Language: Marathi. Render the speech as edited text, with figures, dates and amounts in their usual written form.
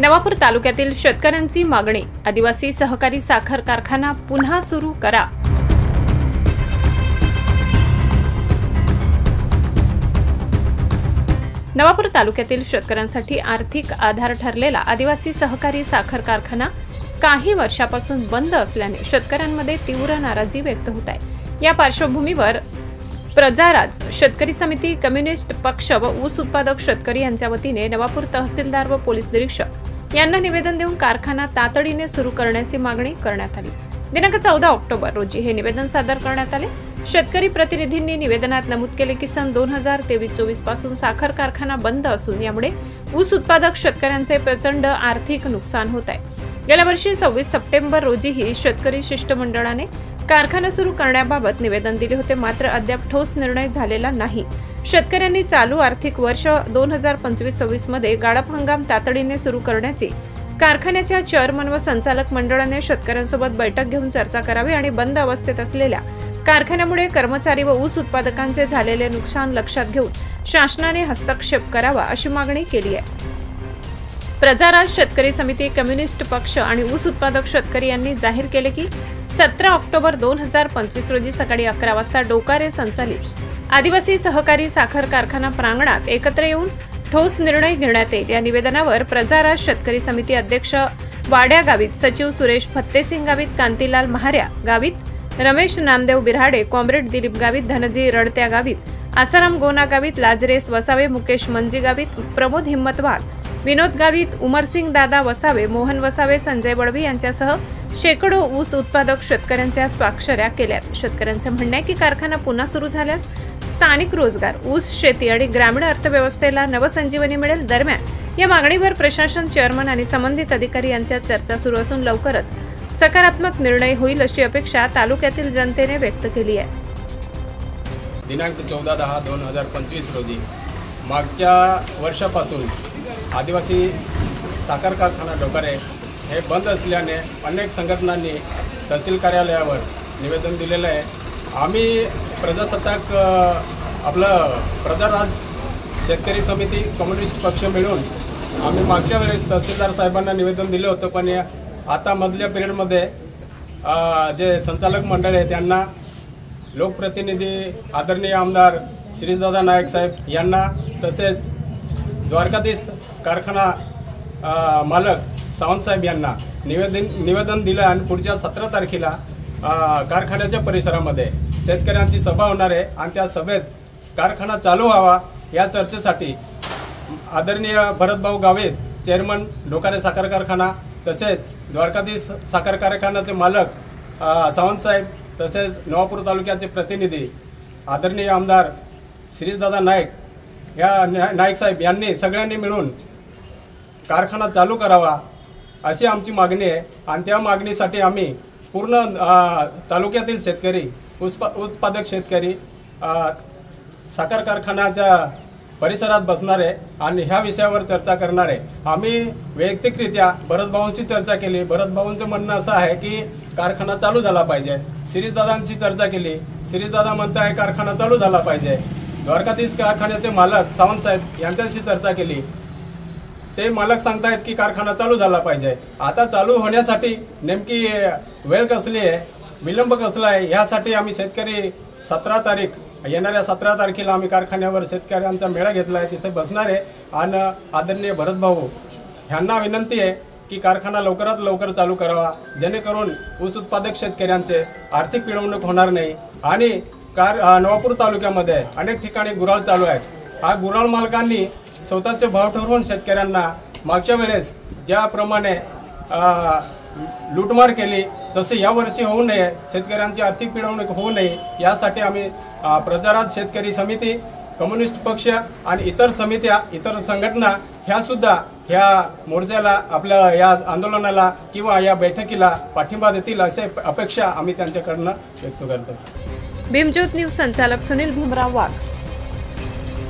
नवापूर तालुक्यातील शेतकऱ्यांची मागणी, आदिवासी सहकारी साखर कारखाना पुन्हा सुरू करा। नवापूर तालुक्यातील शेतकऱ्यांसाठी आर्थिक आधार ठरलेला आदिवासी सहकारी साखर कारखाना काही वर्षापासून बंद असल्याने शेतकऱ्यांमध्ये तीव्र नाराजी व्यक्त होत आहे। या पार्श्वभूमीवर प्रजाराज शेतकरी समिती, कम्युनिस्ट पक्ष व ऊस उत्पादक शेतकरी यांच्या वतीने नवापूर तहसीलदार व पोलीस निरीक्षक यांना निवेदन देऊन कारखाना तातडीने सुरू करण्याची मागणी करण्यात आली। दिनांक 14 ऑक्टोबर रोजी हे निवेदन सादर करण्यात आले। शेतकरी प्रतिनिधींनी निवेदनात नमूद केले की सन 2023-24 पासून साखर कारखाना बंद असून यामुळे ऊस उत्पादक शेतकऱ्यांचे प्रचंड आर्थिक नुकसान होत आहे। गेल्या वर्षी 26 सप्टेंबर रोजीही शेतकरी शिष्टमंडळाने कारखाना सुरू करण्याबाबत निवेदन दिले होते, मात्र अद्याप ठोस निर्णय झालेला नाही। शेतकऱ्यांनी चालू आर्थिक वर्ष 2025-26 मध्ये गाळप हंगाम तातडीने सुरू करण्याची कारखान्याच्या चेअरमन व संचालक मंडळाने शेतकऱ्यांसोबत बैठक घेऊन चर्चा करावी आणि बंद अवस्थेत असलेल्या कारखान्यामुळे कर्मचारी व ऊस उत्पादकांचे झालेले नुकसान लक्षात घेऊन शासनाने हस्तक्षेप करावा अशी मागणी केली आहे। प्रजाराज शेतकरी समिती, कम्युनिस्ट पक्ष आणि ऊस उत्पादक शेतकरी यांनी जाहीर केले की 17 ऑक्टोबर 2025 रोजी सकाळी 11 वाजता डोकारे संचालित आदिवासी सहकारी साखर कारखाना प्रांगणात एकत्र येऊन ठोस निर्णय घेण्यात येईल। या निवेदनावर प्रजाराज शेतकरी समिती अध्यक्ष वाड्या गावित, सचिव सुरेश फत्तेसिंग गावित, कांतीलाल महार्या गावित, रमेश नामदेव बिराडे, कॉम्रेड दिलीप गावित, धनजी रडत्या गावित, आसाराम गोना गावित, लाजरेस वसावे, मुकेश मंजी गावित, प्रमोद हिम्मत वाघ, विनोद गावित, उमरसिंग दादा वसावे, मोहन वसावे, संजय बळवी यांच्यासह शेकडो ऊस उत्पादक शेतकऱ्यांच्या स्वाक्षऱ्या केल्या। शेतकऱ्यांचे म्हणणे आहे की कारखाना पुन्हा सुरू झाल्यास स्थानिक रोजगार, ऊस शेती आणि ग्रामीण अर्थव्यवस्थेला नवसंजीवनी मिळेल। दरम्यान या मागणीवर प्रशासन, चेअरमन आणि संबंधित अधिकारी यांच्यात चर्चा सुरू असून लवकरच सकारात्मक निर्णय होईल अशी अपेक्षा तालुक्यातील जनतेने व्यक्त केली आहे। दिनांक 14/10/2025 रोजी मागच्या वर्षापासून आदिवासी साखर कारखाना डोकारे हे बंद असल्याने अनेक संघटनांनी तहसील कार्यालयावर निवेदन दिलेलं आहे। आम्ही प्रजासत्ताक आपलं प्रजाराज शेतकरी समिती, कम्युनिस्ट पक्ष मिळून आम्ही मागच्या वेळेस तहसीलदार साहेबांना निवेदन दिलं होतं, पण आता मधल्या पिरियडमध्ये जे संचालक मंडळ आहे त्यांना लोकप्रतिनिधी आदरणीय आमदार श्रीदादा नाईक साहेब यांना, तसेच द्वारकाधीश कारखाना मालक सावंत साहेब यांना निवेदन दिलं आणि पुढच्या 17 तारखेला कारखान्याच्या परिसरामध्ये शेतकऱ्यांची सभा होणार आहे आणि त्या सभेत कारखाना चालू व्हावा या चर्चेसाठी आदरणीय भरतभाऊ गावित, चेअरमन डोकारे साखर कारखाना, तसेच द्वारकाधीश साखर कारखान्याचे मालक सावंत साहेब, तसेच नवापूर तालुक्याचे प्रतिनिधी आदरणीय आमदार श्रीदादा नाईक या नाईक साहेब यांनी सगळ्यांनी मिळून कारखाना चालू करावा अशी आमची मागणी आहे। आणि त्या मागणीसाठी आम्ही पूर्ण तालुक्यातील शेतकरी, उत्पादक शेतकरी साखर कारखान्याच्या परिसरात बसणार आहे आणि ह्या विषयावर चर्चा करणार आहे। आम्ही वैयक्तिकरित्या भरतभाऊंशी चर्चा केली। भरतभाऊंचं म्हणणं असं आहे की कारखाना चालू झाला पाहिजे। श्रीदादांशी चर्चा केली, श्रीदादा म्हणत आहे कारखाना चालू झाला पाहिजे। द्वारकाधीश कारखान्याचे मालक सावंत साहेब यांच्याशी चर्चा केली, ते मालक सांगतायत की कारखाना चालू झाला पाहिजे। आता चालू होण्यासाठी नेमकी वेळ कसली आहे, विलंब कसला आहे, यासाठी आम्ही शेतकरी 17 तारीख येणाऱ्या 17 तारखेला आम्ही कारखान्यावर शेतकऱ्यांचा मेळा घेतला आहे, तिथे बसणार आहे। आणि आदरणीय भरतभाऊ यांना विनंती आहे की कारखाना लवकरात लवकर चालू करावा, जेणेकरून ऊस उत्पादक शेतकऱ्यांचे आर्थिक पिळवणूक होणार नाही। आणि नवापूर तालुक्यामध्ये अनेक ठिकाणी गुराळ चालू आहेत। हा गुराळ मालकांनी स्वतःचे भाव ठरवून शेतकऱ्यांना मागच्या वेळेस ज्याप्रमाणे लूटमार केली तसे यावर्षी होऊ नये, शेतकऱ्यांची आर्थिक पिळवणूक होऊ नये यासाठी आम्ही प्रजाराज शेतकरी समिती, कम्युनिस्ट पक्ष आणि इतर समित्या, इतर संघटना ह्या सुद्धा ह्या मोर्चाला, आपल्या या आंदोलनाला किंवा या बैठकीला पाठिंबा देतील असे अपेक्षा आम्ही त्यांच्याकडनं व्यक्त करतो। भीमज्योत न्यूज संचालक सुनील भीमराव वाघ।